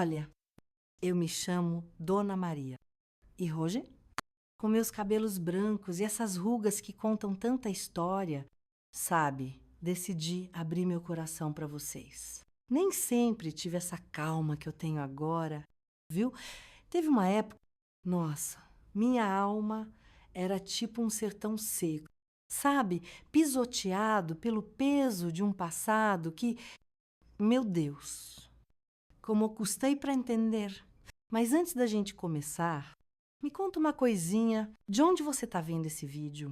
Olha, eu me chamo Dona Maria. E Roger? Com meus cabelos brancos e essas rugas que contam tanta história, sabe, decidi abrir meu coração para vocês. Nem sempre tive essa calma que eu tenho agora, viu? Teve uma época, nossa, minha alma era tipo um sertão seco, sabe? Pisoteado pelo peso de um passado que, meu Deus, como eu custei para entender. Mas antes da gente começar, me conta uma coisinha. De onde você está vendo esse vídeo?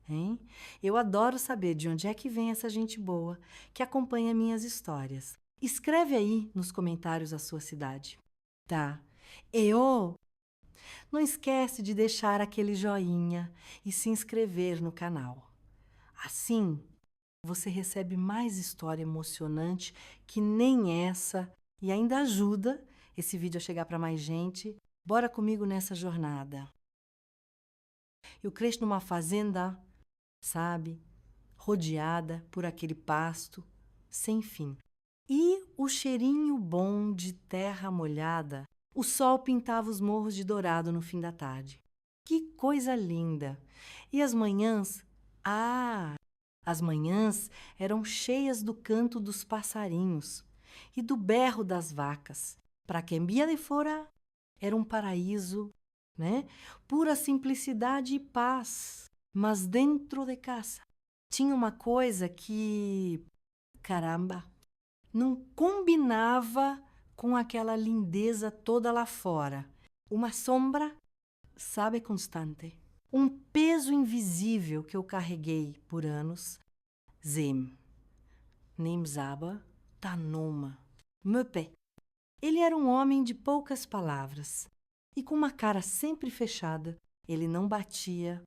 Hein? Eu adoro saber de onde é que vem essa gente boa que acompanha minhas histórias. Escreve aí nos comentários a sua cidade. Tá? Não esquece de deixar aquele joinha e se inscrever no canal. Assim, você recebe mais história emocionante que nem essa e ainda ajuda esse vídeo a chegar para mais gente. Bora comigo nessa jornada. Eu cresci numa fazenda, sabe, rodeada por aquele pasto sem fim. E o cheirinho bom de terra molhada, o sol pintava os morros de dourado no fim da tarde. Que coisa linda! E as manhãs? As manhãs eram cheias do canto dos passarinhos e do berro das vacas. Para quem via de fora, era um paraíso, né? Pura simplicidade e paz. Mas dentro de casa tinha uma coisa que, caramba, não combinava com aquela lindeza toda lá fora. Uma sombra, sabe, constante. Um peso invisível que eu carreguei por anos. Zem, Nemzaba, Tanoma, Mepé. Ele era um homem de poucas palavras e com uma cara sempre fechada. Ele não batia,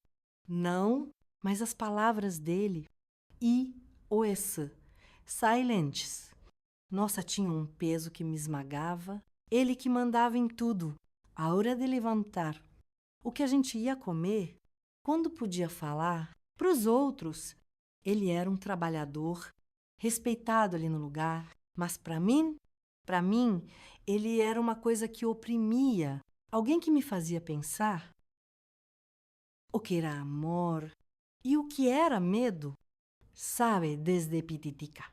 não, mas as palavras dele, oes, silentes. Nossa, tinha um peso que me esmagava. Ele que mandava em tudo. A hora de levantar, o que a gente ia comer, quando podia falar, para os outros, ele era um trabalhador, respeitado ali no lugar. Mas para mim, ele era uma coisa que oprimia. Alguém que me fazia pensar o que era amor e o que era medo, sabe, desde pititica.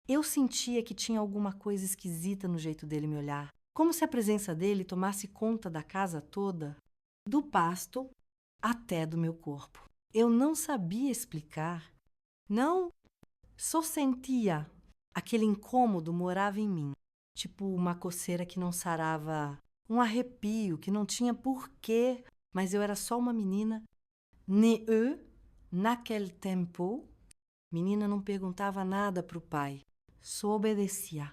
Eu sentia que tinha alguma coisa esquisita no jeito dele me olhar, como se a presença dele tomasse conta da casa toda, do pasto até do meu corpo. Eu não sabia explicar, não, só sentia. Aquele incômodo morava em mim, tipo uma coceira que não sarava, um arrepio que não tinha porquê, mas eu era só uma menina. Naquele tempo, menina não perguntava nada para o pai, só obedecia.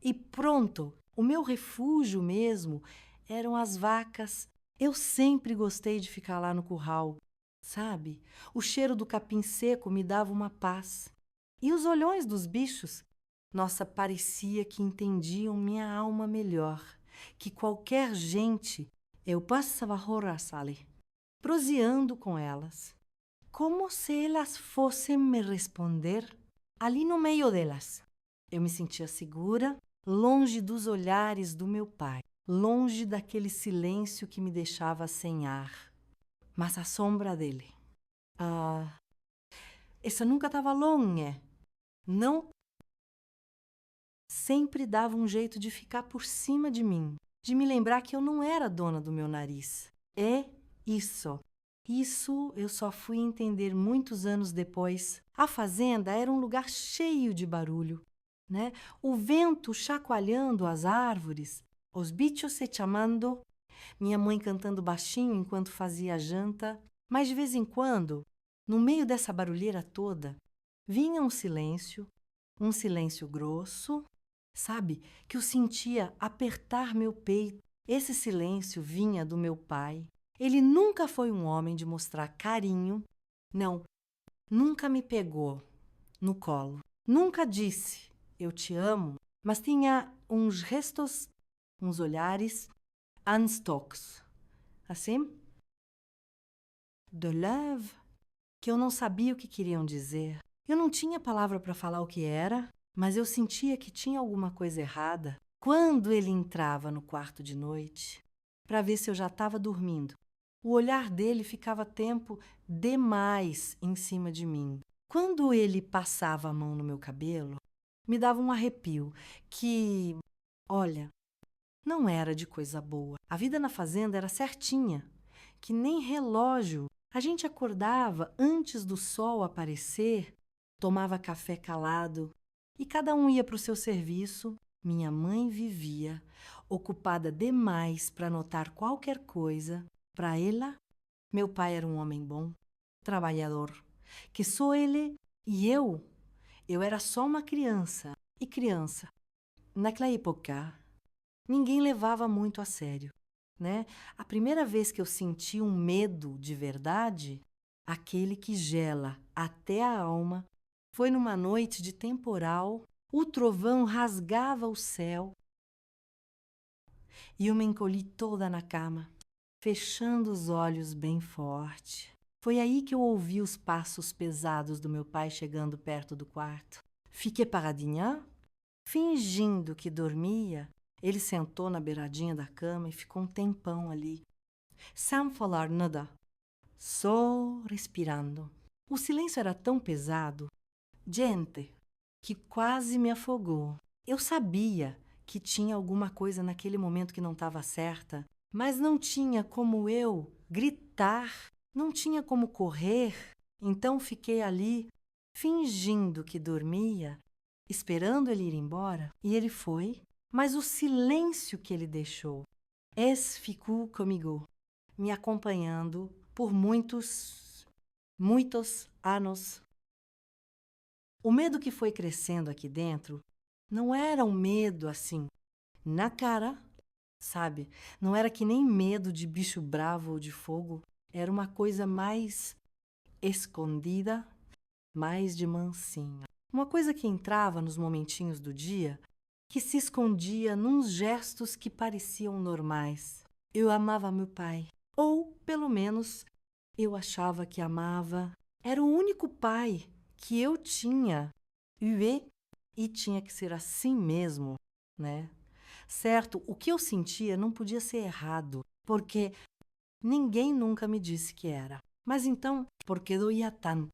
E pronto, o meu refúgio mesmo eram as vacas. Eu sempre gostei de ficar lá no curral, sabe? O cheiro do capim seco me dava uma paz. E os olhões dos bichos, nossa, parecia que entendiam minha alma melhor, que qualquer gente, eu passava horas ali, proseando com elas, como se elas fossem me responder ali no meio delas. Eu me sentia segura, longe dos olhares do meu pai, longe daquele silêncio que me deixava sem ar. Mas a sombra dele, essa nunca estava longe, não. Sempre dava um jeito de ficar por cima de mim, de me lembrar que eu não era dona do meu nariz. É isso. Isso eu só fui entender muitos anos depois. A fazenda era um lugar cheio de barulho, né? O vento chacoalhando as árvores, os bichos se chamando, minha mãe cantando baixinho enquanto fazia a janta. Mas de vez em quando, no meio dessa barulheira toda, vinha um silêncio grosso, sabe, que eu sentia apertar meu peito. Esse silêncio vinha do meu pai. Ele nunca foi um homem de mostrar carinho. Não, nunca me pegou no colo. Nunca disse, eu te amo, mas tinha uns gestos, uns olhares, anstoks. Assim? De love, que eu não sabia o que queriam dizer. Eu não tinha palavra para falar o que era, mas eu sentia que tinha alguma coisa errada. Quando ele entrava no quarto de noite, para ver se eu já estava dormindo, o olhar dele ficava tempo demais em cima de mim. Quando ele passava a mão no meu cabelo, me dava um arrepio que, olha, não era de coisa boa. A vida na fazenda era certinha, que nem relógio. A gente acordava antes do sol aparecer, tomava café calado e cada um ia para o seu serviço. Minha mãe vivia, ocupada demais para notar qualquer coisa. Para ela, meu pai era um homem bom, trabalhador, que só ele e eu era só uma criança. E criança, naquela época, ninguém levava muito a sério, né? A primeira vez que eu senti um medo de verdade, aquele que gela até a alma, foi numa noite de temporal. O trovão rasgava o céu e eu me encolhi toda na cama, fechando os olhos bem forte. Foi aí que eu ouvi os passos pesados do meu pai chegando perto do quarto. Fiquei paradinha, fingindo que dormia. Ele sentou na beiradinha da cama e ficou um tempão ali, sem falar nada, só respirando. O silêncio era tão pesado, gente, que quase me afogou. Eu sabia que tinha alguma coisa naquele momento que não estava certa, mas não tinha como eu gritar, não tinha como correr. Então fiquei ali, fingindo que dormia, esperando ele ir embora, e ele foi. Mas o silêncio que ele deixou, esse ficou comigo, me acompanhando por muitos anos. O medo que foi crescendo aqui dentro não era um medo assim, na cara, sabe? Não era que nem medo de bicho bravo ou de fogo. Era uma coisa mais escondida, mais de mansinho. Uma coisa que entrava nos momentinhos do dia, que se escondia nos gestos que pareciam normais. Eu amava meu pai, ou pelo menos eu achava que amava. Era o único pai que eu tinha. E tinha que ser assim mesmo, né? Certo, o que eu sentia não podia ser errado, porque ninguém nunca me disse que era. Mas então, por que doía tanto?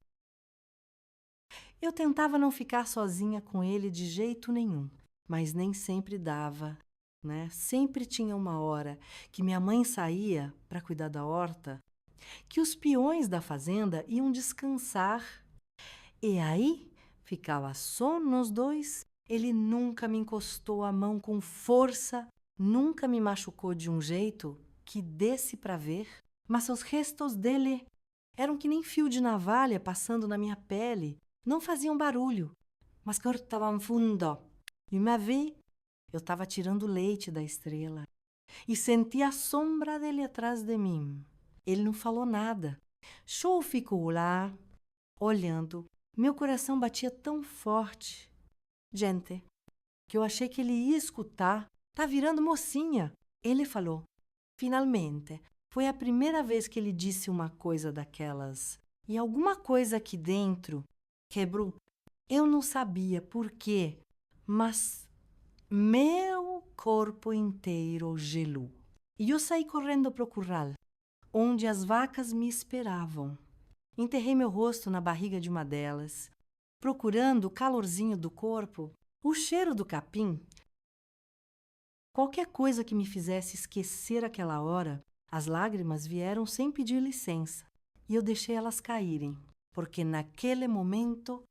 Eu tentava não ficar sozinha com ele de jeito nenhum, mas nem sempre dava, né? Sempre tinha uma hora que minha mãe saía para cuidar da horta, que os peões da fazenda iam descansar. E aí ficava só nós dois. Ele nunca me encostou a mão com força, nunca me machucou de um jeito que desse para ver, mas os restos dele eram que nem fio de navalha passando na minha pele. Não faziam barulho, mas cortavam fundo. E uma vez eu estava tirando leite da estrela e senti a sombra dele atrás de mim. Ele não falou nada. Só ficou lá, olhando. Meu coração batia tão forte, gente, que eu achei que ele ia escutar. Tá virando mocinha. Ele falou. Finalmente, foi a primeira vez que ele disse uma coisa daquelas. E alguma coisa aqui dentro quebrou. Eu não sabia por quê, mas meu corpo inteiro gelou. E eu saí correndo para o curral, onde as vacas me esperavam. Enterrei meu rosto na barriga de uma delas, procurando o calorzinho do corpo, o cheiro do capim. Qualquer coisa que me fizesse esquecer aquela hora, as lágrimas vieram sem pedir licença, e eu deixei elas caírem, porque naquele momento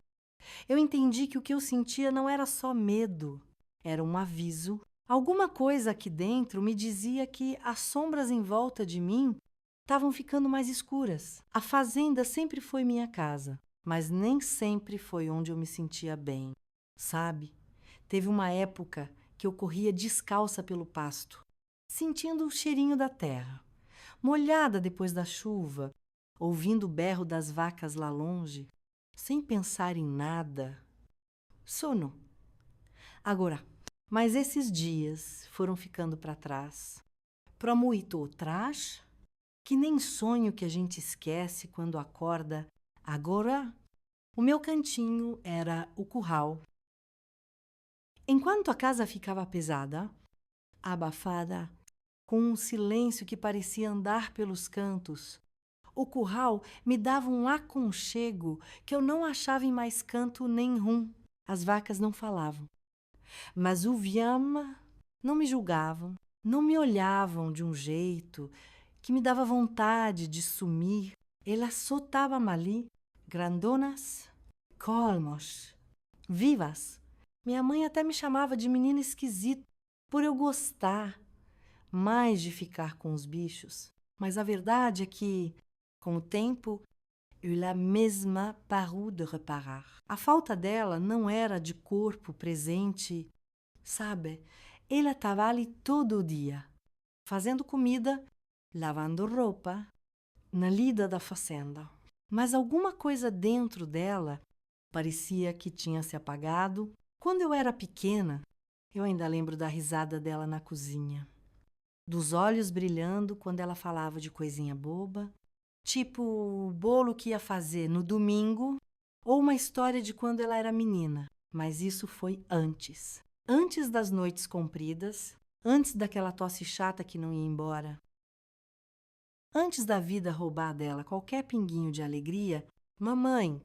eu entendi que o que eu sentia não era só medo, era um aviso. Alguma coisa aqui dentro me dizia que as sombras em volta de mim estavam ficando mais escuras. A fazenda sempre foi minha casa, mas nem sempre foi onde eu me sentia bem. Sabe? Teve uma época que eu corria descalça pelo pasto, sentindo o cheirinho da terra, molhada depois da chuva, ouvindo o berro das vacas lá longe, sem pensar em nada. Sono. Agora, mas esses dias foram ficando para trás. Para muito atrás, que nem sonho que a gente esquece quando acorda. Agora, o meu cantinho era o curral. Enquanto a casa ficava pesada, abafada, com um silêncio que parecia andar pelos cantos, o curral me dava um aconchego que eu não achava em mais canto nenhum. As vacas não falavam, mas o Viama não me julgavam, não me olhavam de um jeito que me dava vontade de sumir. Elas só estavam ali, grandonas, colmos, vivas. Minha mãe até me chamava de menina esquisita por eu gostar mais de ficar com os bichos. Mas a verdade é que, com o tempo, ela mesma parou de reparar. A falta dela não era de corpo presente, sabe? Ela estava ali todo dia, fazendo comida, lavando roupa, na lida da fazenda. Mas alguma coisa dentro dela parecia que tinha se apagado. Quando eu era pequena, eu ainda lembro da risada dela na cozinha, dos olhos brilhando quando ela falava de coisinha boba, tipo o bolo que ia fazer no domingo ou uma história de quando ela era menina. Mas isso foi antes. Antes das noites compridas, antes daquela tosse chata que não ia embora. Antes da vida roubar dela qualquer pinguinho de alegria, mamãe,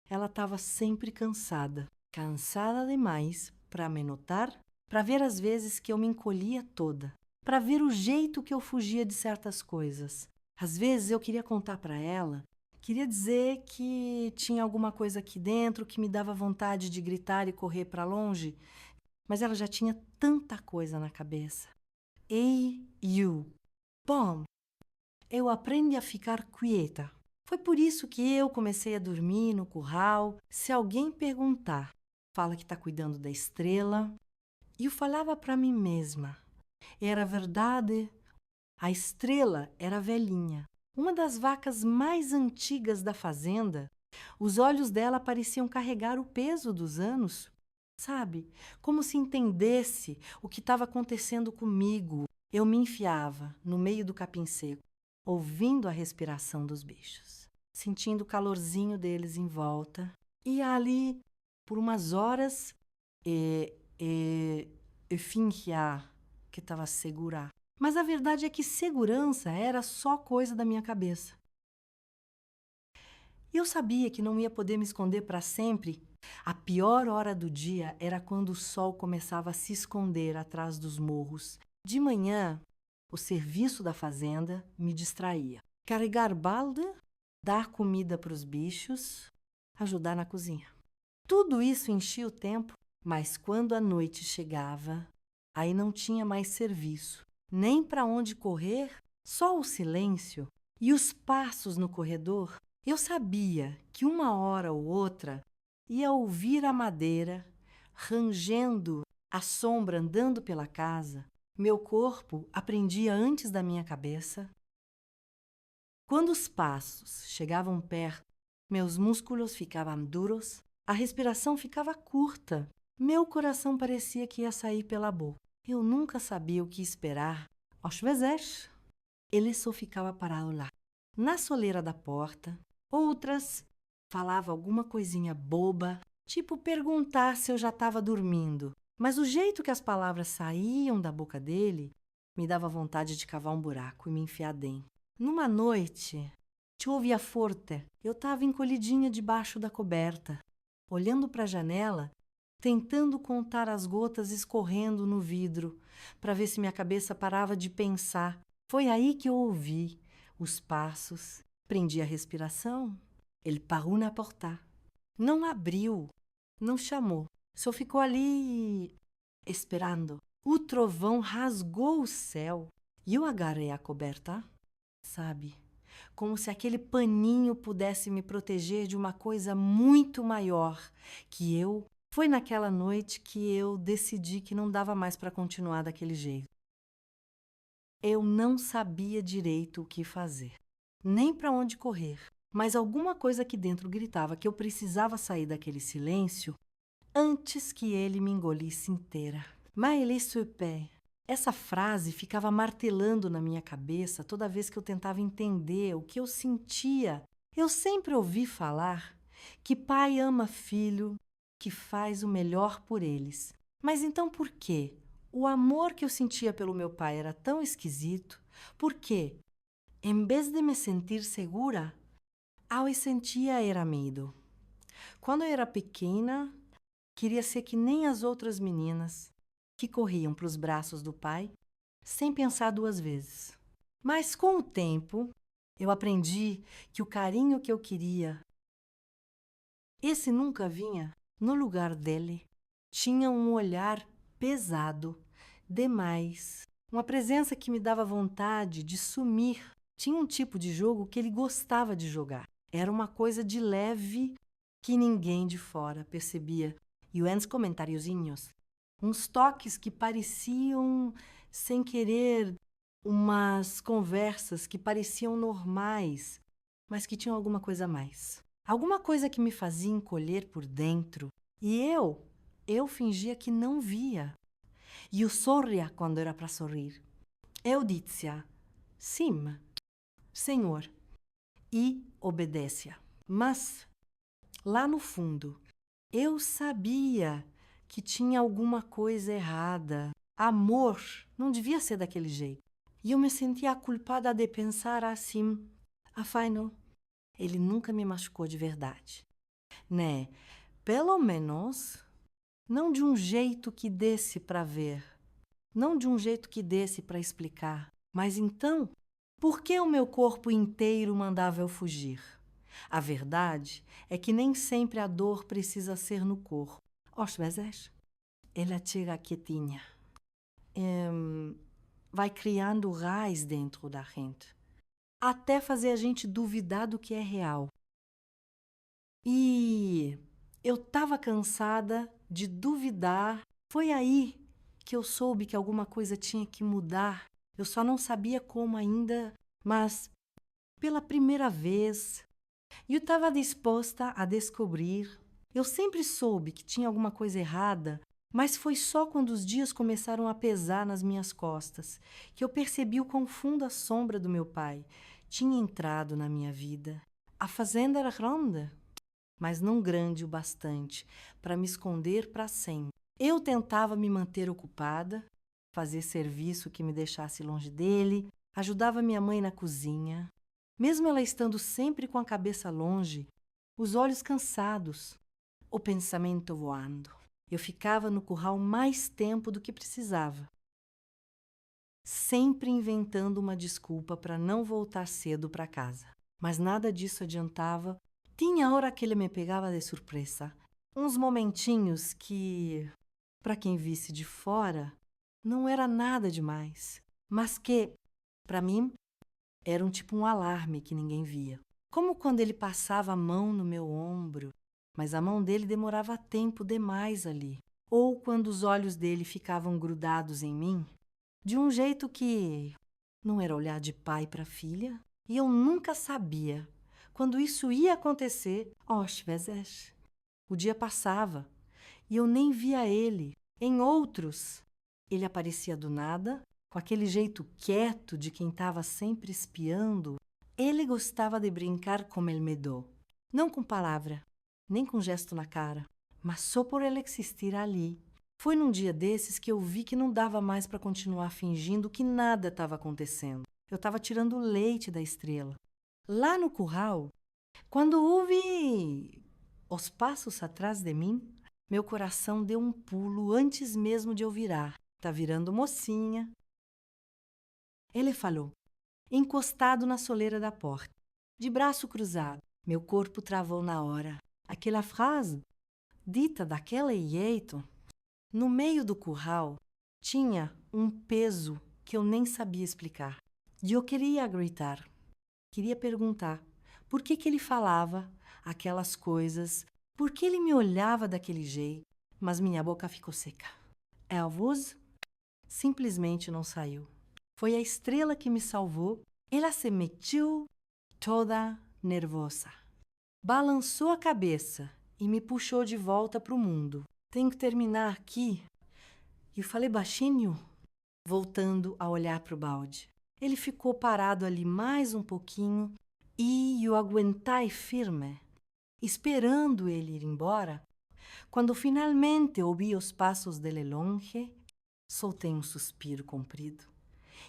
ela estava sempre cansada. Cansada demais para me notar, para ver as vezes que eu me encolhia toda, para ver o jeito que eu fugia de certas coisas. Às vezes eu queria contar para ela, queria dizer que tinha alguma coisa aqui dentro que me dava vontade de gritar e correr para longe, mas ela já tinha tanta coisa na cabeça. Ei, you! Bom, eu aprendi a ficar quieta. Foi por isso que eu comecei a dormir no curral. Se alguém perguntar, fala que está cuidando da estrela. E eu falava para mim mesma. Era verdade. A estrela era velhinha, uma das vacas mais antigas da fazenda. Os olhos dela pareciam carregar o peso dos anos, sabe? Como se entendesse o que estava acontecendo comigo. Eu me enfiava no meio do capim seco, ouvindo a respiração dos bichos, sentindo o calorzinho deles em volta. E ali, por umas horas, eu fingia que estava segura. Mas a verdade é que segurança era só coisa da minha cabeça. Eu sabia que não ia poder me esconder para sempre. A pior hora do dia era quando o sol começava a se esconder atrás dos morros. De manhã, o serviço da fazenda me distraía. Carregar balde, dar comida para os bichos, ajudar na cozinha. Tudo isso enchia o tempo, mas quando a noite chegava, aí não tinha mais serviço, nem para onde correr, só o silêncio e os passos no corredor. Eu sabia que uma hora ou outra ia ouvir a madeira rangendo, a sombra andando pela casa. Meu corpo aprendia antes da minha cabeça. Quando os passos chegavam perto, meus músculos ficavam duros, a respiração ficava curta, meu coração parecia que ia sair pela boca. Eu nunca sabia o que esperar. Às vezes, ele só ficava parado lá, na soleira da porta. Outras falava alguma coisinha boba, tipo perguntar se eu já estava dormindo. Mas o jeito que as palavras saíam da boca dele me dava vontade de cavar um buraco e me enfiar dentro. Numa noite, te ouvia forte. Eu estava encolhidinha debaixo da coberta, olhando para a janela, tentando contar as gotas escorrendo no vidro, para ver se minha cabeça parava de pensar. Foi aí que eu ouvi os passos, prendi a respiração. Ele parou na porta. Não abriu, não chamou, só ficou ali esperando. O trovão rasgou o céu e eu agarrei a coberta, sabe? Como se aquele paninho pudesse me proteger de uma coisa muito maior que eu. Foi naquela noite que eu decidi que não dava mais para continuar daquele jeito. Eu não sabia direito o que fazer, nem para onde correr, mas alguma coisa aqui dentro gritava que eu precisava sair daquele silêncio antes que ele me engolisse inteira. Mais il se peut. Essa frase ficava martelando na minha cabeça toda vez que eu tentava entender o que eu sentia. Eu sempre ouvi falar que pai ama filho, que faz o melhor por eles. Mas então por quê? O amor que eu sentia pelo meu pai era tão esquisito, porque, em vez de me sentir segura, eu sentia era medo. Quando eu era pequena, queria ser que nem as outras meninas que corriam para os braços do pai sem pensar duas vezes. Mas com o tempo, eu aprendi que o carinho que eu queria, esse nunca vinha no lugar dele. Tinha um olhar pesado, demais, uma presença que me dava vontade de sumir. Tinha um tipo de jogo que ele gostava de jogar. Era uma coisa de leve que ninguém de fora percebia. E uns comentáriozinhos, uns toques que pareciam, sem querer, umas conversas que pareciam normais, mas que tinham alguma coisa a mais. Alguma coisa que me fazia encolher por dentro. E eu fingia que não via. E eu sorria quando era para sorrir. Eu dizia, sim, senhor, e obedecia. Mas, lá no fundo, eu sabia que tinha alguma coisa errada. Amor não devia ser daquele jeito. E eu me sentia culpada de pensar assim. Afinal, ele nunca me machucou de verdade. Né? Pelo menos, não de um jeito que desse para ver. Não de um jeito que desse para explicar. Mas então, por que o meu corpo inteiro mandava eu fugir? A verdade é que nem sempre a dor precisa ser no corpo. Às vezes, ela chega quietinha. Vai criando raiz dentro da gente. Até fazer a gente duvidar do que é real. E eu estava cansada de duvidar. Foi aí que eu soube que alguma coisa tinha que mudar. Eu só não sabia como ainda, mas pela primeira vez eu estava disposta a descobrir. Eu sempre soube que tinha alguma coisa errada, mas foi só quando os dias começaram a pesar nas minhas costas que eu percebi o quão fundo a sombra do meu pai tinha entrado na minha vida. A fazenda era grande, mas não grande o bastante para me esconder para sempre. Eu tentava me manter ocupada, fazer serviço que me deixasse longe dele, ajudava minha mãe na cozinha. Mesmo ela estando sempre com a cabeça longe, os olhos cansados, o pensamento voando. Eu ficava no curral mais tempo do que precisava, sempre inventando uma desculpa para não voltar cedo para casa. Mas nada disso adiantava. Tinha hora que ele me pegava de surpresa. Uns momentinhos que, para quem visse de fora, não era nada demais, mas que, para mim, era tipo um alarme que ninguém via. Como quando ele passava a mão no meu ombro, mas a mão dele demorava tempo demais ali. Ou quando os olhos dele ficavam grudados em mim, de um jeito que não era olhar de pai para filha. E eu nunca sabia quando isso ia acontecer. Às vezes, o dia passava e eu nem via ele. Em outros, ele aparecia do nada, com aquele jeito quieto de quem estava sempre espiando. Ele gostava de brincar com el medo, não com palavra, nem com gesto na cara, mas só por ele existir ali. Foi num dia desses que eu vi que não dava mais para continuar fingindo que nada estava acontecendo. Eu estava tirando o leite da estrela. Lá no curral, quando ouvi os passos atrás de mim, meu coração deu um pulo antes mesmo de eu virar. Tá virando mocinha. Ele falou, encostado na soleira da porta, de braço cruzado. Meu corpo travou na hora. Aquela frase, dita daquele jeito, no meio do curral, tinha um peso que eu nem sabia explicar. E eu queria gritar, queria perguntar por que ele falava aquelas coisas, por que ele me olhava daquele jeito, mas minha boca ficou seca. A voz simplesmente não saiu. Foi a estrela que me salvou. Ela se meteu toda nervosa. Balançou a cabeça e me puxou de volta para o mundo. Tenho que terminar aqui. E falei baixinho, voltando a olhar para o balde. Ele ficou parado ali mais um pouquinho e eu aguentai firme, esperando ele ir embora, Quando finalmente ouvi os passos dele longe, soltei um suspiro comprido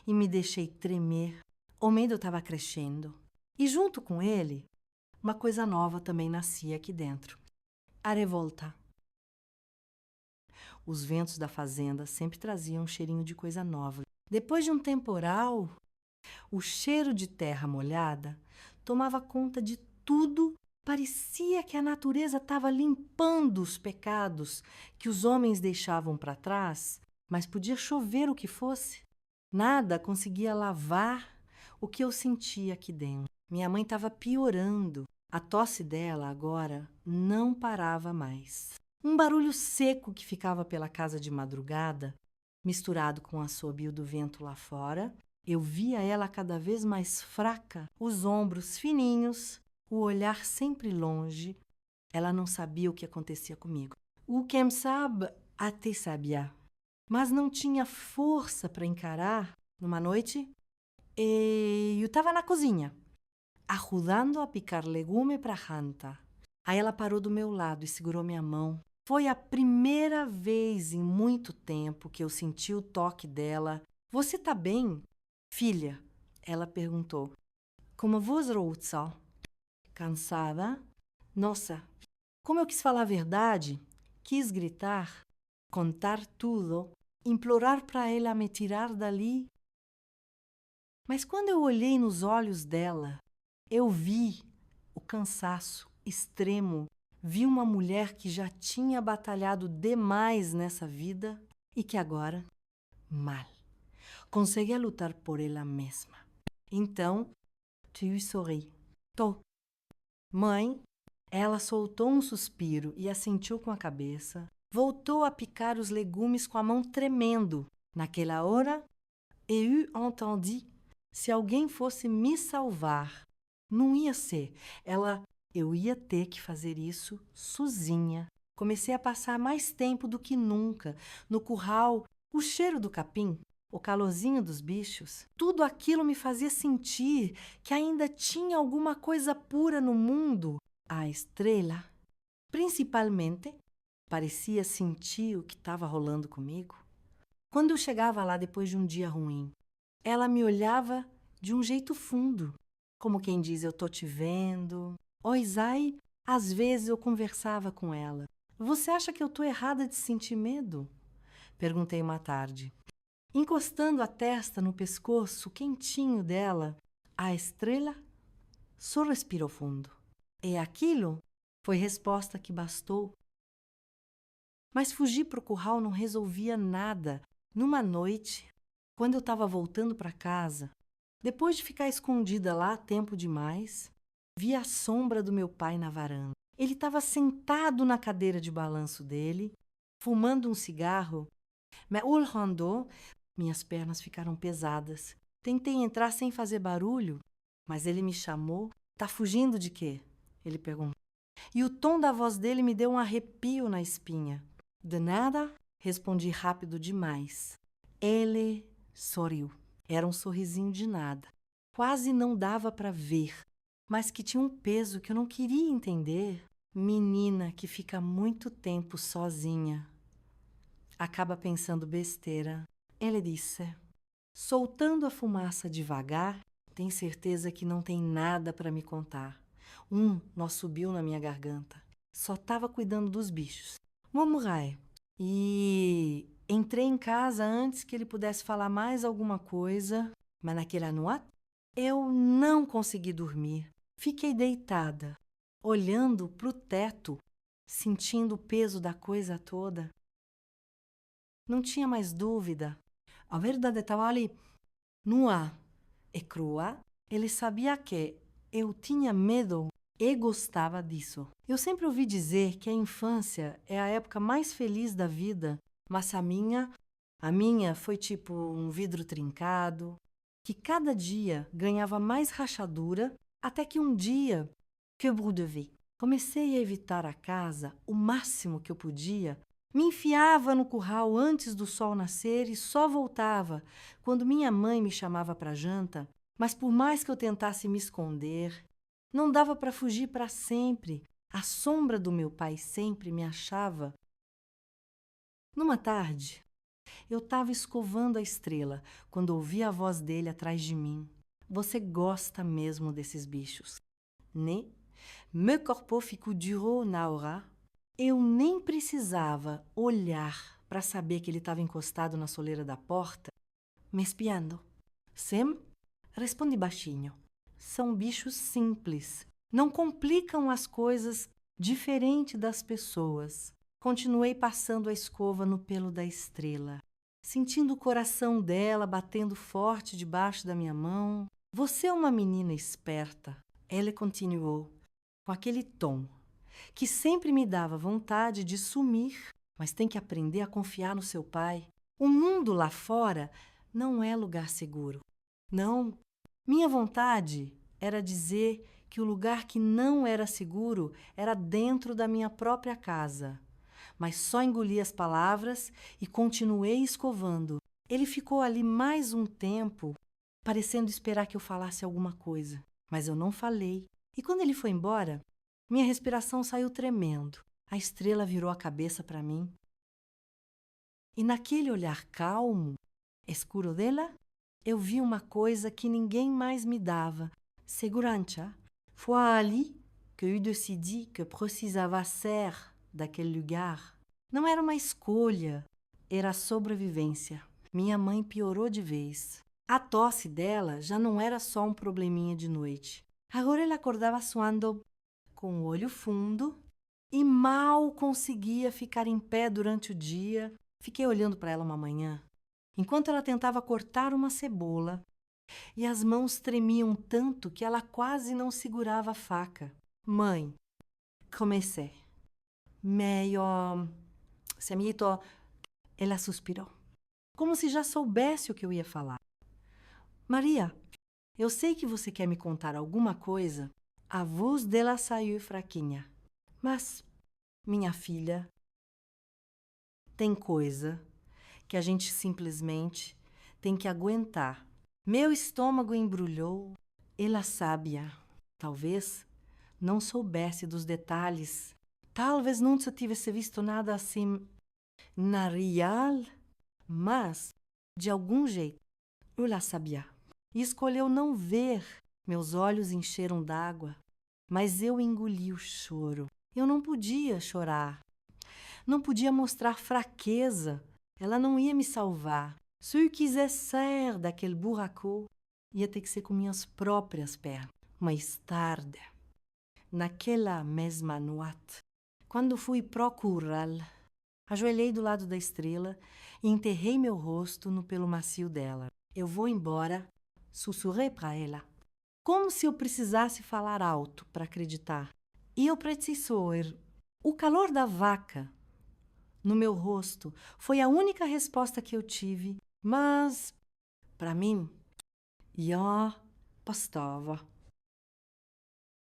e me deixei tremer. O medo estava crescendo. E junto com ele, uma coisa nova também nascia aqui dentro. A revolta. Os ventos da fazenda sempre traziam um cheirinho de coisa nova. Depois de um temporal, o cheiro de terra molhada tomava conta de tudo. Parecia que a natureza estava limpando os pecados que os homens deixavam para trás, mas podia chover o que fosse. Nada conseguia lavar o que eu sentia aqui dentro. Minha mãe estava piorando. A tosse dela agora não parava mais. Um barulho seco que ficava pela casa de madrugada, misturado com o assobio do vento lá fora. Eu via ela cada vez mais fraca, os ombros fininhos, o olhar sempre longe. Ela não sabia o que acontecia comigo. O quem sabe até sabia, mas não tinha força para encarar. Numa noite, eu estava na cozinha, ajudando a picar legume para a janta. Aí ela parou do meu lado e segurou minha mão. Foi a primeira vez em muito tempo que eu senti o toque dela. Você tá bem, filha? Ela perguntou. Como vos Routzel? Cansada? Nossa, como eu quis falar a verdade, quis gritar, contar tudo, implorar para ela me tirar dali. Mas quando eu olhei nos olhos dela, eu vi o cansaço extremo. Vi uma mulher que já tinha batalhado demais nessa vida e que agora, mal, conseguia lutar por ela mesma. Então, tu sorri. Tô. Mãe, ela soltou um suspiro e assentiu com a cabeça. Voltou a picar os legumes com a mão tremendo. Naquela hora, eu entendi. Se alguém fosse me salvar, não ia ser ela. Eu ia ter que fazer isso sozinha. Comecei a passar mais tempo do que nunca no curral. O cheiro do capim, o calorzinho dos bichos, tudo aquilo me fazia sentir que ainda tinha alguma coisa pura no mundo. A estrela, principalmente, parecia sentir o que estava rolando comigo. Quando eu chegava lá depois de um dia ruim, ela me olhava de um jeito fundo, como quem diz, eu tô te vendo. Oizai, às vezes eu conversava com ela. Você acha que eu tô errada de sentir medo? Perguntei uma tarde. Encostando a testa no pescoço quentinho dela, a estrela só respirou fundo. E aquilo foi resposta que bastou. Mas fugir para o curral não resolvia nada. Numa noite, quando eu estava voltando para casa, depois de ficar escondida lá tempo demais, vi a sombra do meu pai na varanda. Ele estava sentado na cadeira de balanço dele, fumando um cigarro. Mais olhando, minhas pernas ficaram pesadas. Tentei entrar sem fazer barulho, mas ele me chamou. Tá fugindo de quê? Ele perguntou. E o tom da voz dele me deu um arrepio na espinha. De nada, respondi rápido demais. Ele sorriu. Era um sorrisinho de nada. Quase não dava para ver, mas que tinha um peso que eu não queria entender. Menina que fica muito tempo sozinha acaba pensando besteira. Ele disse, soltando a fumaça devagar, tem certeza que não tem nada para me contar. Nó subiu na minha garganta. Só estava cuidando dos bichos. Momurai. E entrei em casa antes que ele pudesse falar mais alguma coisa, mas naquela noite eu não consegui dormir. Fiquei deitada, olhando para o teto, sentindo o peso da coisa toda. Não tinha mais dúvida. A verdade estava ali, nua e crua. Ele sabia que eu tinha medo e gostava disso. Eu sempre ouvi dizer que a infância é a época mais feliz da vida, mas a minha foi tipo um vidro trincado, que cada dia ganhava mais rachadura, até que um dia, que bout de vie, comecei a evitar a casa o máximo que eu podia. Me enfiava no curral antes do sol nascer e só voltava quando minha mãe me chamava para janta. Mas por mais que eu tentasse me esconder, não dava para fugir para sempre. A sombra do meu pai sempre me achava. Numa tarde, eu estava escovando a estrela quando ouvi a voz dele atrás de mim. Você gosta mesmo desses bichos, né? Meu corpo ficou duro na hora. Eu nem precisava olhar para saber que ele estava encostado na soleira da porta, me espiando. Sam, respondi baixinho. São bichos simples. Não complicam as coisas diferente das pessoas. Continuei passando a escova no pelo da estrela, sentindo o coração dela batendo forte debaixo da minha mão. Você é uma menina esperta. Ela continuou, com aquele tom que sempre me dava vontade de sumir, mas tem que aprender a confiar no seu pai. O mundo lá fora não é lugar seguro. Não. Minha vontade era dizer que o lugar que não era seguro era dentro da minha própria casa. Mas só engoli as palavras e continuei escovando. Ele ficou ali mais um tempo, parecendo esperar que eu falasse alguma coisa. Mas eu não falei. E quando ele foi embora, minha respiração saiu tremendo. A estrela virou a cabeça para mim. E naquele olhar calmo, escuro dela, eu vi uma coisa que ninguém mais me dava. Segurança. Foi ali que eu decidi que precisava ser daquele lugar. Não era uma escolha, era a sobrevivência. Minha mãe piorou de vez. A tosse dela já não era só um probleminha de noite. Agora ela acordava suando com o olho fundo e mal conseguia ficar em pé durante o dia. Fiquei olhando para ela uma manhã, enquanto ela tentava cortar uma cebola, e as mãos tremiam tanto que ela quase não segurava a faca. Mãe, comecei. Meio... Semito, ela suspirou, como se já soubesse o que eu ia falar. Maria, eu sei que você quer me contar alguma coisa. A voz dela saiu fraquinha. Mas, minha filha, tem coisa que a gente simplesmente tem que aguentar. Meu estômago embrulhou. Ela sabia. Talvez não soubesse dos detalhes. Talvez nunca tivesse visto nada assim na real. Mas, de algum jeito, ela sabia. E escolheu não ver. Meus olhos encheram d'água. Mas eu engoli o choro. Eu não podia chorar. Não podia mostrar fraqueza. Ela não ia me salvar. Se eu quisesse sair daquele buraco, ia ter que ser com minhas próprias pernas. Mais tarde, naquela mesma noite, quando fui procurá-la, ajoelhei do lado da estrela e enterrei meu rosto no pelo macio dela. Eu vou embora, sussurrei para ela, como se eu precisasse falar alto para acreditar. E eu preciso ir. O calor da vaca no meu rosto foi a única resposta que eu tive, mas, para mim, já bastava.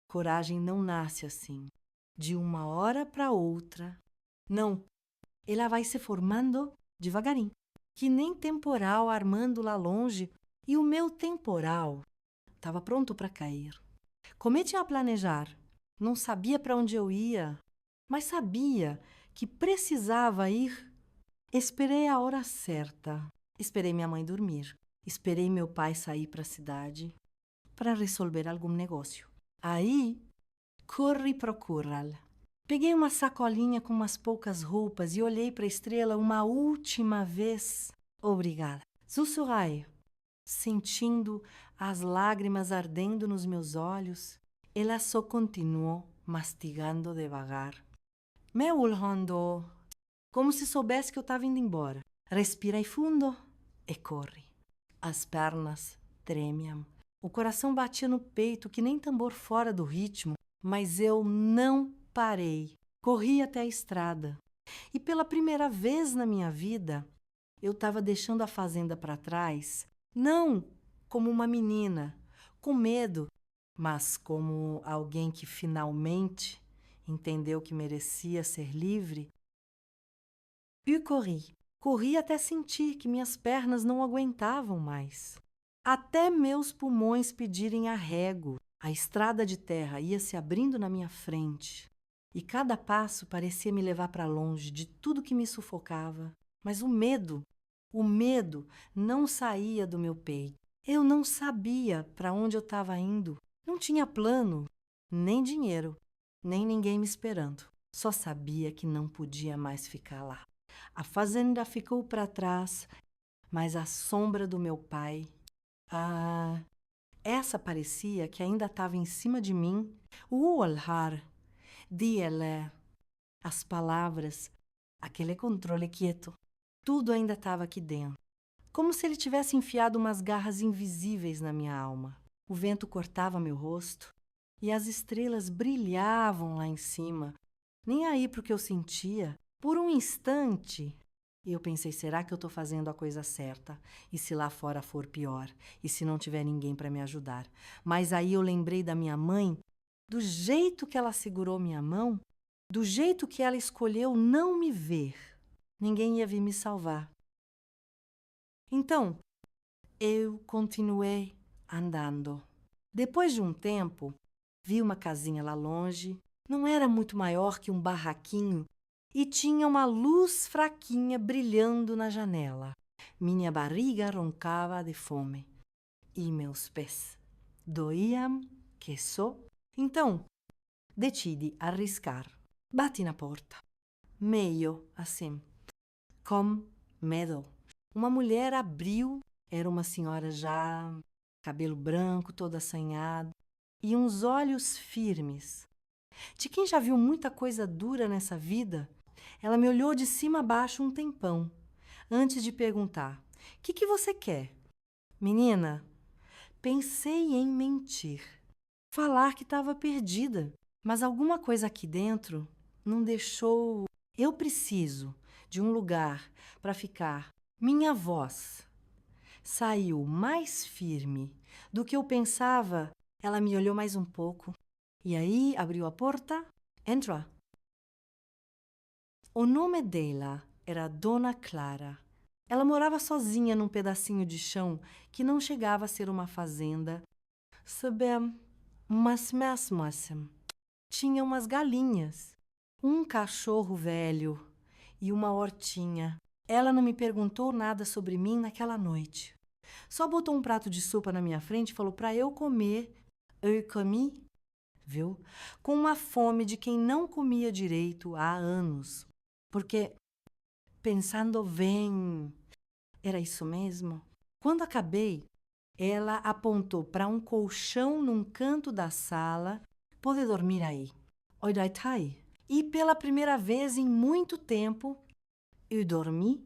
Coragem não nasce assim, de uma hora para outra. Não, ela vai se formando devagarinho, que nem temporal armando lá longe, e o meu temporal estava pronto para cair. Comecei a planejar, não sabia para onde eu ia, mas sabia que precisava ir. Esperei a hora certa. Esperei minha mãe dormir. Esperei meu pai sair para a cidade para resolver algum negócio. Aí, corri procurá-la. Peguei uma sacolinha com umas poucas roupas e olhei para a estrela uma última vez. Obrigada. Sussurrai, sentindo as lágrimas ardendo nos meus olhos. Ela só continuou mastigando devagar. Me olhando, como se soubesse que eu estava indo embora. Respirei fundo e corre. As pernas tremiam. O coração batia no peito que nem tambor fora do ritmo, mas eu não parei. Corri até a estrada. E pela primeira vez na minha vida, eu estava deixando a fazenda para trás, não como uma menina, com medo, mas como alguém que finalmente entendeu que merecia ser livre. E corri até sentir que minhas pernas não aguentavam mais. Até meus pulmões pedirem arrego. A estrada de terra ia se abrindo na minha frente. E cada passo parecia me levar para longe de tudo que me sufocava. Mas o medo não saía do meu peito. Eu não sabia para onde eu estava indo. Não tinha plano, nem dinheiro, nem ninguém me esperando. Só sabia que não podia mais ficar lá. A fazenda ficou para trás, mas a sombra do meu pai, essa parecia que ainda estava em cima de mim. O olhar, díele, as palavras, aquele controle quieto, tudo ainda estava aqui dentro. Como se ele tivesse enfiado umas garras invisíveis na minha alma. O vento cortava meu rosto e as estrelas brilhavam lá em cima. Nem aí para o que eu sentia. Por um instante, eu pensei, será que eu estou fazendo a coisa certa? E se lá fora for pior? E se não tiver ninguém para me ajudar? Mas aí eu lembrei da minha mãe, do jeito que ela segurou minha mão, do jeito que ela escolheu não me ver. Ninguém ia vir me salvar. Então, eu continuei andando. Depois de um tempo, vi uma casinha lá longe. Não era muito maior que um barraquinho e tinha uma luz fraquinha brilhando na janela. Minha barriga roncava de fome e meus pés doíam que só. Então, decidi arriscar. Bati na porta, meio assim, com medo. Uma mulher abriu, era uma senhora já, cabelo branco, toda assanhada, e uns olhos firmes. De quem já viu muita coisa dura nessa vida, ela me olhou de cima a baixo um tempão, antes de perguntar: "O que você quer?" Menina, pensei em mentir, falar que estava perdida, mas alguma coisa aqui dentro não deixou. Eu preciso de um lugar para ficar. Minha voz saiu mais firme do que eu pensava. Ela me olhou mais um pouco e aí abriu a porta. Entra. O nome dela era Dona Clara. Ela morava sozinha num pedacinho de chão que não chegava a ser uma fazenda. Sabem, mas mesmo assim, tinha umas galinhas, um cachorro velho e uma hortinha. Ela não me perguntou nada sobre mim naquela noite. Só botou um prato de sopa na minha frente e falou para eu comer. Eu comi, viu? Com uma fome de quem não comia direito há anos. Porque, pensando bem, era isso mesmo? Quando acabei, ela apontou para um colchão num canto da sala. Pode dormir aí. Oi, daitai. E pela primeira vez em muito tempo, eu dormi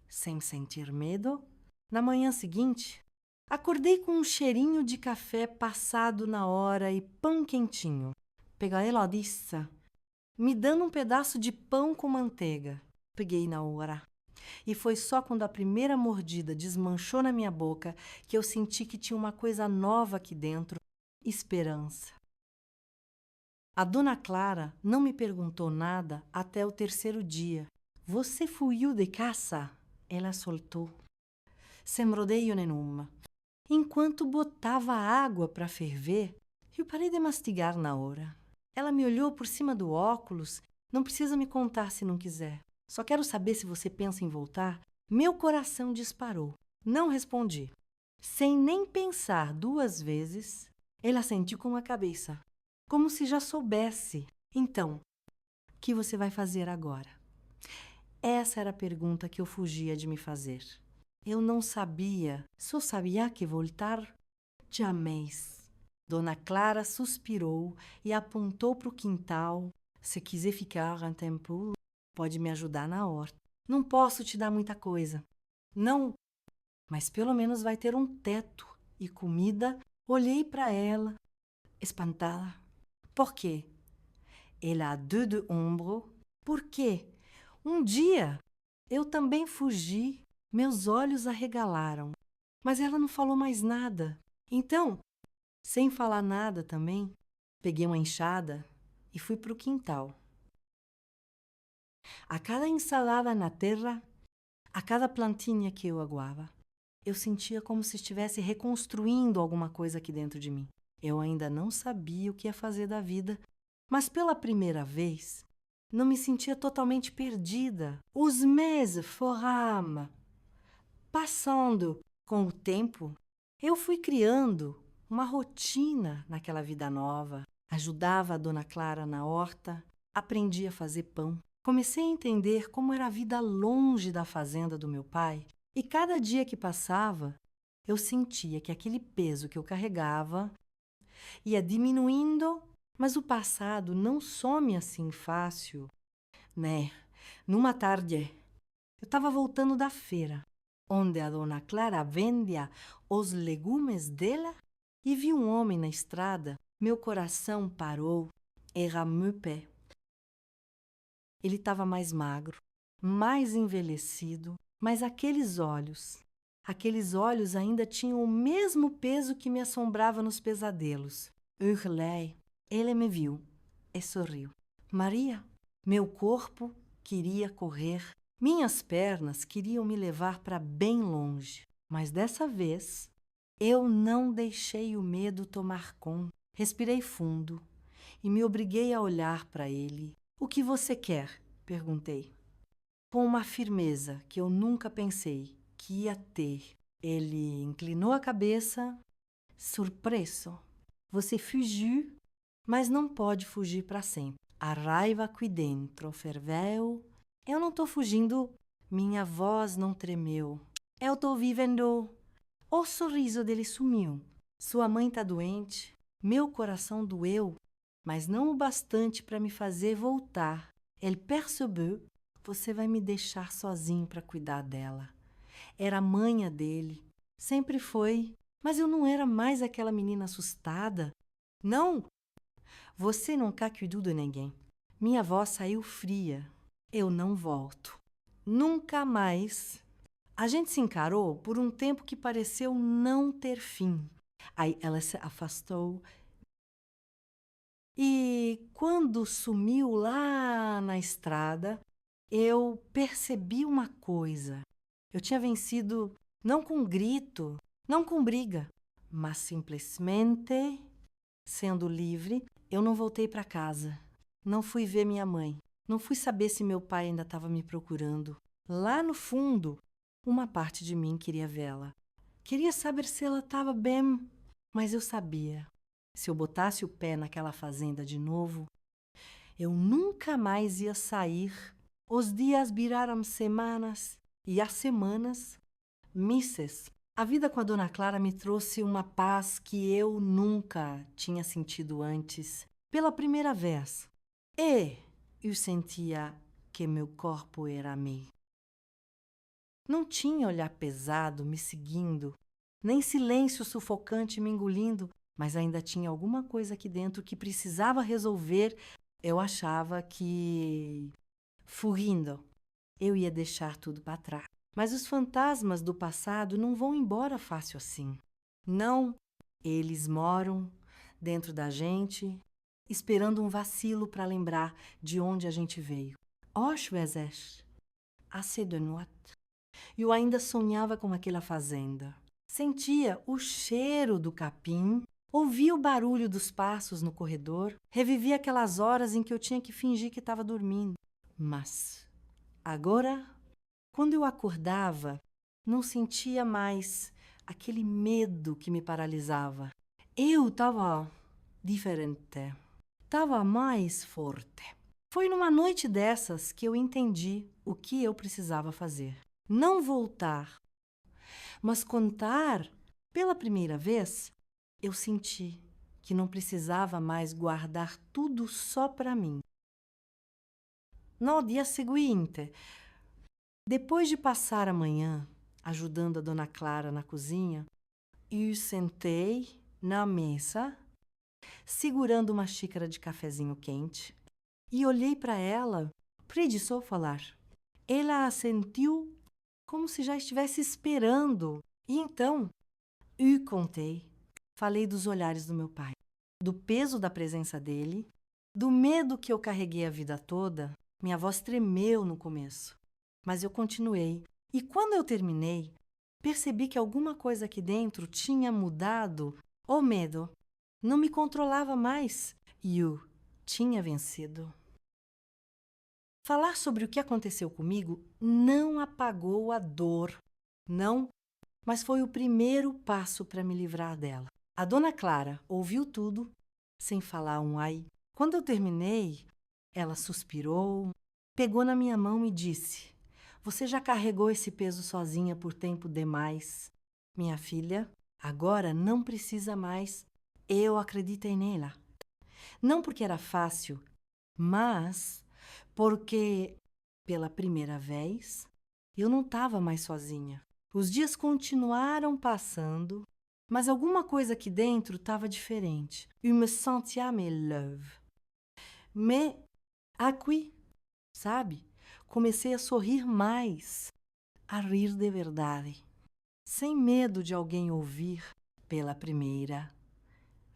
sem sentir medo. Na manhã seguinte, acordei com um cheirinho de café passado na hora e pão quentinho. Ela disse, me dando um pedaço de pão com manteiga. Peguei na hora. E foi só quando a primeira mordida desmanchou na minha boca que eu senti que tinha uma coisa nova aqui dentro, esperança. A Dona Clara não me perguntou nada até o terceiro dia. Você fugiu de casa? Ela soltou. Sem rodeio nenhuma. Enquanto botava água para ferver, eu parei de mastigar na hora. Ela me olhou por cima do óculos. Não precisa me contar se não quiser. Só quero saber se você pensa em voltar. Meu coração disparou. Não respondi. Sem nem pensar duas vezes, ela assentiu com a cabeça, como se já soubesse. Então, o que você vai fazer agora? Essa era a pergunta que eu fugia de me fazer. Eu não sabia, só sabia que voltar jamais. Dona Clara suspirou e apontou para o quintal. Se quiser ficar um tempo, pode me ajudar na horta. Não posso te dar muita coisa. Não, mas pelo menos vai ter um teto e comida. Olhei para ela, espantada. Por quê? Ela a deux de ombro. Por quê? Um dia eu também fugi. Meus olhos arregalaram. Mas ela não falou mais nada. Então, sem falar nada também, peguei uma enxada e fui para o quintal. A cada ensalada na terra, a cada plantinha que eu aguava, eu sentia como se estivesse reconstruindo alguma coisa aqui dentro de mim. Eu ainda não sabia o que ia fazer da vida, Mas pela primeira vez, não me sentia totalmente perdida. Os meses foram passando. Com o tempo, eu fui criando uma rotina naquela vida nova. Ajudava a Dona Clara na horta, aprendi a fazer pão. Comecei a entender como era a vida longe da fazenda do meu pai. E cada dia que passava, eu sentia que aquele peso que eu carregava ia diminuindo, mas o passado não some assim fácil, né? Numa tarde, eu estava voltando da feira, onde a Dona Clara vendia os legumes dela, e vi um homem na estrada. Meu coração parou. Era meu pé. Ele estava mais magro, mais envelhecido, mas aqueles olhos ainda tinham o mesmo peso que me assombrava nos pesadelos. Hurlei. Ele me viu e sorriu. Maria, meu corpo queria correr. Minhas pernas queriam me levar para bem longe. Mas dessa vez, eu não deixei o medo tomar conta. Respirei fundo e me obriguei a olhar para ele. O que você quer? Perguntei. Com uma firmeza que eu nunca pensei que ia ter. Ele inclinou a cabeça, surpreso. Você fugiu, mas não pode fugir para sempre. A raiva aqui dentro ferveu. Eu não estou fugindo. Minha voz não tremeu. Eu estou vivendo. O sorriso dele sumiu. Sua mãe está doente. Meu coração doeu, mas não o bastante para me fazer voltar. Ele percebeu. Você vai me deixar sozinho para cuidar dela. Era a manha dele. Sempre foi. Mas eu não era mais aquela menina assustada. Não! Você nunca cuidou de ninguém. Minha voz saiu fria. Eu não volto. Nunca mais. A gente se encarou por um tempo que pareceu não ter fim. Aí ela se afastou. E quando sumiu lá na estrada, eu percebi uma coisa. Eu tinha vencido não com grito, não com briga, mas simplesmente sendo livre. Eu não voltei para casa. Não fui ver minha mãe. Não fui saber se meu pai ainda estava me procurando. Lá no fundo, uma parte de mim queria vê-la. Queria saber se ela estava bem, mas eu sabia. Se eu botasse o pé naquela fazenda de novo, eu nunca mais ia sair. Os dias viraram semanas e as semanas, meses. A vida com a Dona Clara me trouxe uma paz que eu nunca tinha sentido antes. Pela primeira vez. E eu sentia que meu corpo era meu. Não tinha olhar pesado me seguindo, nem silêncio sufocante me engolindo, mas ainda tinha alguma coisa aqui dentro que precisava resolver. Eu achava que, fugindo, eu ia deixar tudo para trás. Mas os fantasmas do passado não vão embora fácil assim. Não, eles moram dentro da gente, esperando um vacilo para lembrar de onde a gente veio. Às vezes, assez de noite, eu ainda sonhava com aquela fazenda. Sentia o cheiro do capim, ouvia o barulho dos passos no corredor, revivia aquelas horas em que eu tinha que fingir que estava dormindo. Mas agora, quando eu acordava, não sentia mais aquele medo que me paralisava. Eu estava diferente, estava mais forte. Foi numa noite dessas que eu entendi o que eu precisava fazer. Não voltar, mas contar. Pela primeira vez, eu senti que não precisava mais guardar tudo só para mim. No dia seguinte, depois de passar a manhã ajudando a Dona Clara na cozinha, eu sentei na mesa, segurando uma xícara de cafezinho quente, e olhei para ela, preguiçou falar. Ela assentiu como se já estivesse esperando. E então, eu contei. Falei dos olhares do meu pai, do peso da presença dele, do medo que eu carreguei a vida toda. Minha voz tremeu no começo, mas eu continuei. E quando eu terminei, percebi que alguma coisa aqui dentro tinha mudado. O medo não me controlava mais. E eu tinha vencido. Falar sobre o que aconteceu comigo não apagou a dor, não, mas foi o primeiro passo para me livrar dela. A dona Clara ouviu tudo, sem falar um ai. Quando eu terminei, ela suspirou, pegou na minha mão e disse: "Você já carregou esse peso sozinha por tempo demais. Minha filha, agora não precisa mais. Eu acreditei nela." Não porque era fácil, mas porque, pela primeira vez, eu não estava mais sozinha. Os dias continuaram passando, mas alguma coisa aqui dentro estava diferente. Eu me sentia melhor. Mais acquis, sabe? Comecei a sorrir mais, a rir de verdade, sem medo de alguém ouvir. Pela primeira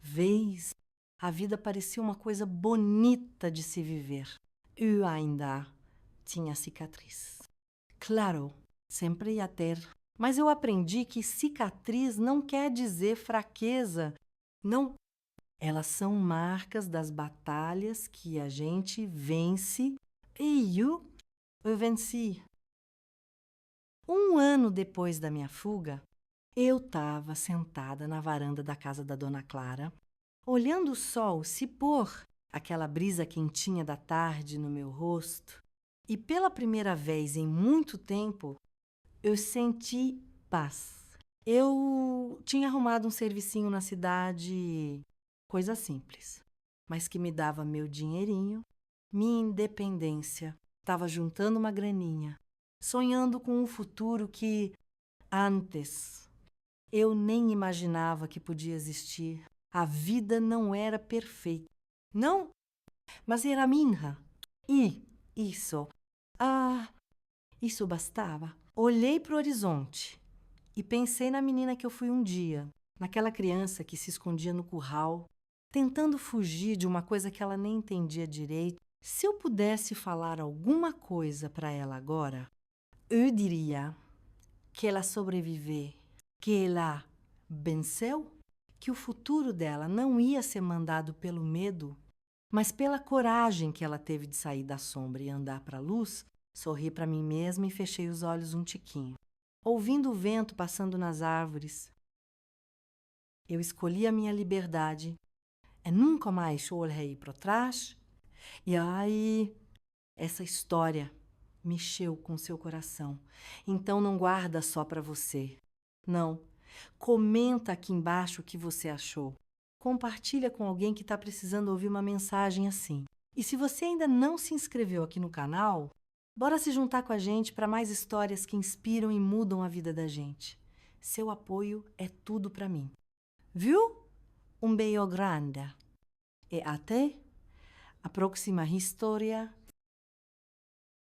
vez, a vida parecia uma coisa bonita de se viver. Eu ainda tinha cicatriz. Claro, sempre ia ter. Mas eu aprendi que cicatriz não quer dizer fraqueza. Não. Elas são marcas das batalhas que a gente vence. E eu venci. Um ano depois da minha fuga, eu estava sentada na varanda da casa da Dona Clara, olhando o sol se pôr, aquela brisa quentinha da tarde no meu rosto, e pela primeira vez em muito tempo, eu senti paz. Eu tinha arrumado um servicinho na cidade, coisa simples, mas que me dava meu dinheirinho, minha independência. Estava juntando uma graninha, sonhando com um futuro que, antes, eu nem imaginava que podia existir. A vida não era perfeita. Não, mas era minha. E isso, isso bastava. Olhei para o horizonte e pensei na menina que eu fui um dia, naquela criança que se escondia no curral, tentando fugir de uma coisa que ela nem entendia direito. Se eu pudesse falar alguma coisa para ela agora, eu diria que ela sobreviveu, que ela venceu, que o futuro dela não ia ser mandado pelo medo, mas pela coragem que ela teve de sair da sombra e andar para a luz. Sorri para mim mesma e fechei os olhos um tiquinho, ouvindo o vento passando nas árvores. Eu escolhi a minha liberdade e nunca mais olhei para trás. E aí, essa história mexeu com seu coração. Então não guarda só para você. Não. Comenta aqui embaixo o que você achou. Compartilha com alguém que está precisando ouvir uma mensagem assim. E se você ainda não se inscreveu aqui no canal, bora se juntar com a gente para mais histórias que inspiram e mudam a vida da gente. Seu apoio é tudo para mim. Viu? Um beijo grande. E até a próxima história